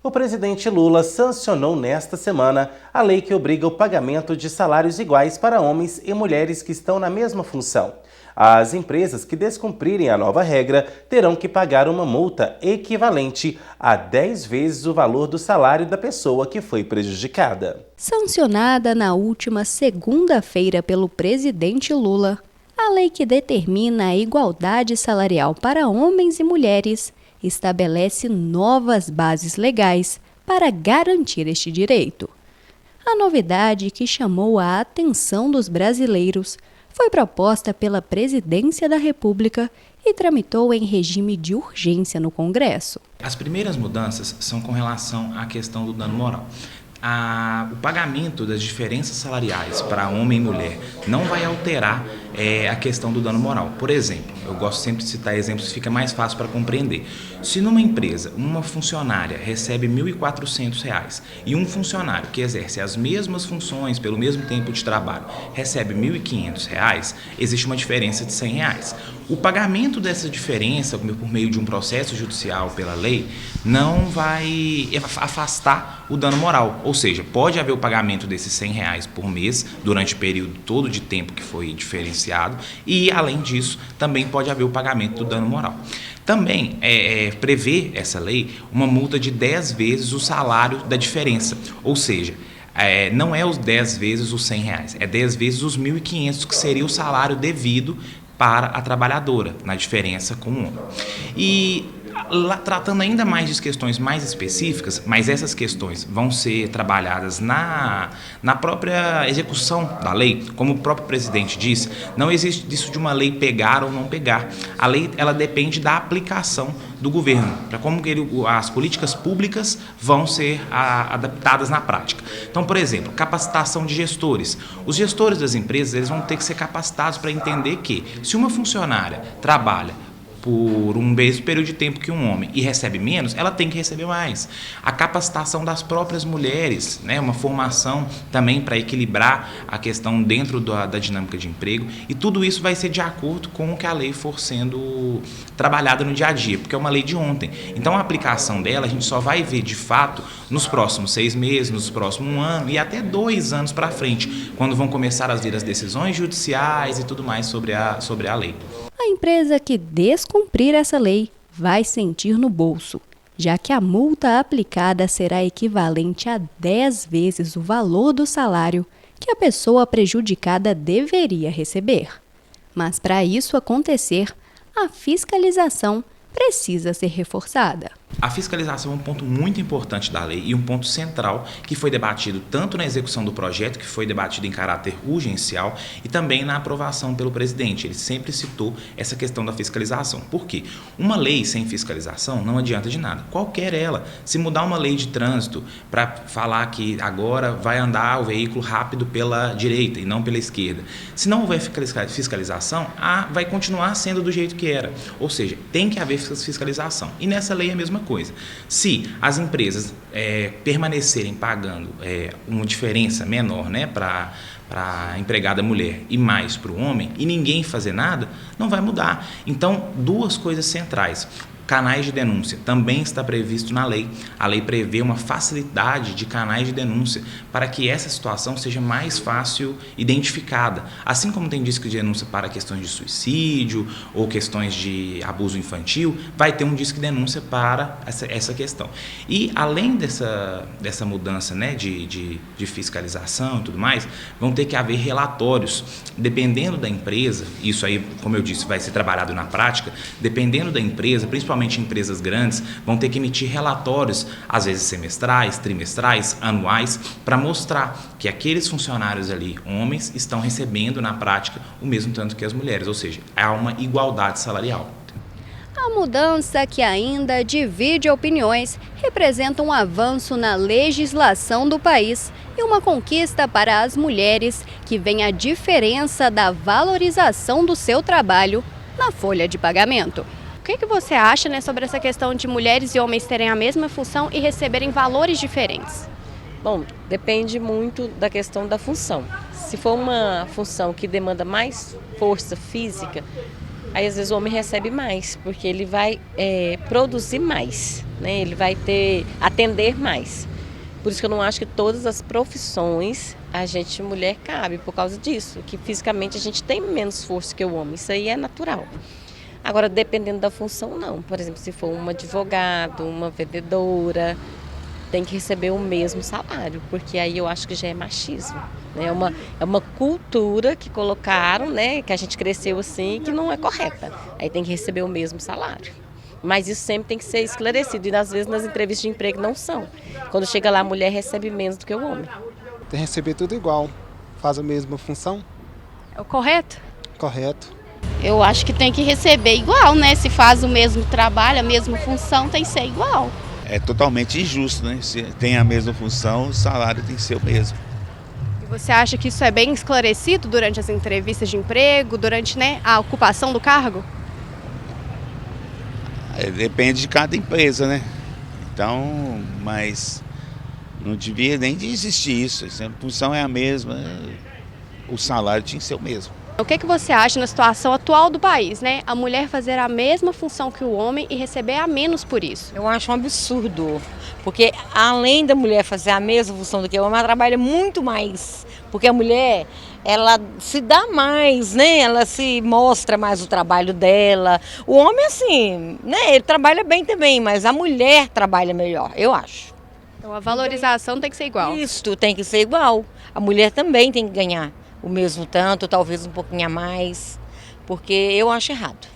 O presidente Lula sancionou nesta semana a lei que obriga o pagamento de salários iguais para homens e mulheres que estão na mesma função. As empresas que descumprirem a nova regra terão que pagar uma multa equivalente a 10 vezes o valor do salário da pessoa que foi prejudicada. Sancionada na última segunda-feira pelo presidente Lula, a lei que determina a igualdade salarial para homens e mulheres estabelece novas bases legais para garantir este direito. A novidade que chamou a atenção dos brasileiros foi proposta pela Presidência da República e tramitou em regime de urgência no Congresso. As primeiras mudanças são com relação à questão do dano moral. O pagamento das diferenças salariais para homem e mulher não vai alterar a questão do dano moral. Por exemplo, eu gosto sempre de citar exemplos que fica mais fácil para compreender. Se numa empresa uma funcionária recebe R$ 1.400 e um funcionário que exerce as mesmas funções pelo mesmo tempo de trabalho recebe R$ 1.500, existe uma diferença de R$ 100. O pagamento dessa diferença por meio de um processo judicial pela lei não vai afastar o dano moral, ou seja, pode haver o pagamento desses R$ 100 por mês durante o período todo de tempo que foi diferenciado e, além disso, também pode haver o pagamento do dano moral. Também prevê essa lei uma multa de 10 vezes o salário da diferença, ou seja, não é os 10 vezes os R$ 100, é 10 vezes os R$ 1.500, que seria o salário devido para a trabalhadora, na diferença com o homem. E tratando ainda mais de questões mais específicas, mas essas questões vão ser trabalhadas na própria execução da lei. Como o próprio presidente disse, não existe isso de uma lei pegar ou não pegar. A lei, ela depende da aplicação do governo, para como as políticas públicas vão ser adaptadas na prática. Então, por exemplo, capacitação de gestores. Os gestores das empresas, eles vão ter que ser capacitados para entender que, se uma funcionária trabalha por um mesmo período de tempo que um homem e recebe menos, ela tem que receber mais. A capacitação das próprias mulheres, né, uma formação também para equilibrar a questão dentro da dinâmica de emprego, e tudo isso vai ser de acordo com o que a lei for sendo trabalhada no dia a dia, porque é uma lei de ontem. Então a aplicação dela a gente só vai ver de fato nos próximos 6 meses, nos próximos 1 ano e até 2 anos para frente, quando vão começar a vir as decisões judiciais e tudo mais sobre a lei. A empresa que descumprir essa lei vai sentir no bolso, já que a multa aplicada será equivalente a 10 vezes o valor do salário que a pessoa prejudicada deveria receber. Mas para isso acontecer, a fiscalização precisa ser reforçada. A fiscalização é um ponto muito importante da lei e um ponto central que foi debatido tanto na execução do projeto, que foi debatido em caráter urgencial, e também na aprovação pelo presidente. Ele sempre citou essa questão da fiscalização. Por quê? Uma lei sem fiscalização não adianta de nada. Qualquer ela. Se mudar uma lei de trânsito para falar que agora vai andar o veículo rápido pela direita e não pela esquerda, se não houver fiscalização, vai continuar sendo do jeito que era. Ou seja, tem que haver fiscalização. E nessa lei é a mesma coisa. Se as empresas permanecerem pagando uma diferença menor, né, para a empregada mulher e mais para o homem, e ninguém fazer nada, não vai mudar. Então, duas coisas centrais. Canais de denúncia também está previsto na lei. A lei prevê uma facilidade de canais de denúncia para que essa situação seja mais fácil identificada. Assim como tem disco de denúncia para questões de suicídio ou questões de abuso infantil, vai ter um disco de denúncia para essa questão. E além dessa mudança, né, de fiscalização e tudo mais, vão ter que haver relatórios. Dependendo da empresa, isso aí, como eu disse, vai ser trabalhado na prática, dependendo da empresa, principalmente empresas grandes, vão ter que emitir relatórios, às vezes semestrais, trimestrais, anuais, para mostrar que aqueles funcionários ali, homens, estão recebendo na prática o mesmo tanto que as mulheres, ou seja, há uma igualdade salarial. A mudança, que ainda divide opiniões, representa um avanço na legislação do país e uma conquista para as mulheres, que vê a diferença da valorização do seu trabalho na folha de pagamento. O que você acha, né, sobre essa questão de mulheres e homens terem a mesma função e receberem valores diferentes? Bom, depende muito da questão da função. Se for uma função que demanda mais força física, Aí às vezes o homem recebe mais, porque ele vai produzir mais, né? Ele vai atender mais. Por isso que eu não acho que todas as profissões a gente, mulher, cabe por causa disso, que fisicamente a gente tem menos força que o homem, isso aí é natural. Agora, dependendo da função, não. Por exemplo, se for um advogado, uma vendedora, tem que receber o mesmo salário, porque aí eu acho que já é machismo. Né? É uma cultura que colocaram, né, que a gente cresceu assim, que não é correta. Aí tem que receber o mesmo salário. Mas isso sempre tem que ser esclarecido, e às vezes nas entrevistas de emprego não são. Quando chega lá, a mulher recebe menos do que o homem. Tem que receber tudo igual, faz a mesma função. É o correto? Correto. Eu acho que tem que receber igual, né? Se faz o mesmo trabalho, a mesma função, tem que ser igual. É totalmente injusto, né? Se tem a mesma função, o salário tem que ser o mesmo. E você acha que isso é bem esclarecido durante as entrevistas de emprego, durante, né, a ocupação do cargo? Depende de cada empresa, né? Então, mas não devia nem de existir isso. Se a função é a mesma, o salário tinha que ser o mesmo. O que você acha na situação atual do país, né? A mulher fazer a mesma função que o homem e receber a menos por isso? Eu acho um absurdo, porque além da mulher fazer a mesma função do que o homem, ela trabalha muito mais. Porque a mulher, ela se dá mais, né? Ela se mostra mais o trabalho dela. O homem, assim, né? Ele trabalha bem também, mas a mulher trabalha melhor, eu acho. Então a valorização tem que ser igual. Isso tem que ser igual. A mulher também tem que ganhar o mesmo tanto, talvez um pouquinho a mais, porque eu acho errado.